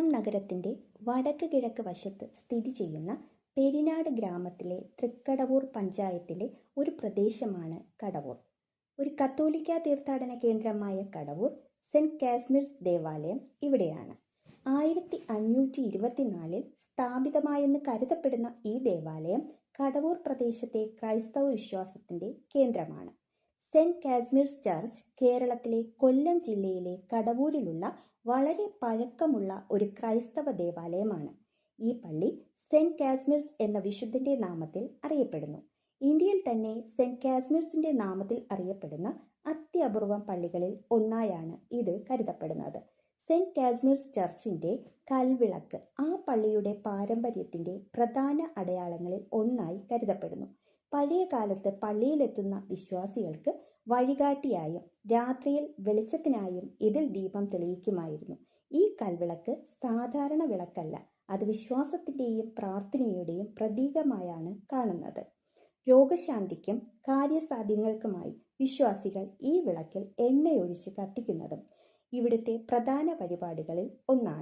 കൊല്ലം നഗരത്തിൻ്റെ വടക്ക് കിഴക്ക് വശത്ത് സ്ഥിതി ചെയ്യുന്ന പെരിനാട് ഗ്രാമത്തിലെ തൃക്കടവൂർ പഞ്ചായത്തിലെ ഒരു പ്രദേശമാണ് കടവൂർ. ഒരു കത്തോലിക്ക തീർത്ഥാടന കേന്ദ്രമായ കടവൂർ സെന്റ് കാസ്മിർസ് ദേവാലയം ഇവിടെയാണ്. 1524 സ്ഥാപിതമായെന്ന് കരുതപ്പെടുന്ന ഈ ദേവാലയം കടവൂർ പ്രദേശത്തെ ക്രൈസ്തവ വിശ്വാസത്തിൻ്റെ കേന്ദ്രമാണ്. സെന്റ് കാസ്മിർസ് ചർച്ച് കേരളത്തിലെ കൊല്ലം ജില്ലയിലെ കടവൂരിലുള്ള വളരെ പഴക്കമുള്ള ഒരു ക്രൈസ്തവ ദേവാലയമാണ്. ഈ പള്ളി സെന്റ് കാസ്മിർസ് എന്ന വിശുദ്ധന്റെ നാമത്തിൽ അറിയപ്പെടുന്നു. ഇന്ത്യയിൽ തന്നെ സെന്റ് കാസ്മിർസിന്റെ നാമത്തിൽ അറിയപ്പെടുന്ന അത്യപൂർവം പള്ളികളിൽ ഒന്നായാണ് ഇത് കരുതപ്പെടുന്നത്. സെന്റ് കാസ്മിർസ് ചർച്ചിന്റെ കൽവിളക്ക് ആ പള്ളിയുടെ പാരമ്പര്യത്തിന്റെ പ്രധാന അടയാളങ്ങളിൽ ഒന്നായി കരുതപ്പെടുന്നു. പഴയ കാലത്ത് പള്ളിയിലെത്തുന്ന വിശ്വാസികൾക്ക് വഴികാട്ടിയായും രാത്രിയിൽ വെളിച്ചത്തിനായും ഇതിൽ ദീപം തെളിയിക്കുമായിരുന്നു. ഈ കൽവിളക്ക് സാധാരണ വിളക്കല്ല, അത് വിശ്വാസത്തിൻ്റെയും പ്രാർത്ഥനയുടെയും പ്രതീകമായാണ് കാണുന്നത്. രോഗശാന്തിക്കും കാര്യസാധ്യങ്ങൾക്കുമായി വിശ്വാസികൾ ഈ വിളക്കിൽ എണ്ണയൊഴിച്ച് കത്തിക്കുന്നതും ഇവിടുത്തെ പ്രധാന വഴിപാടുകളിൽ ഒന്നാണ്.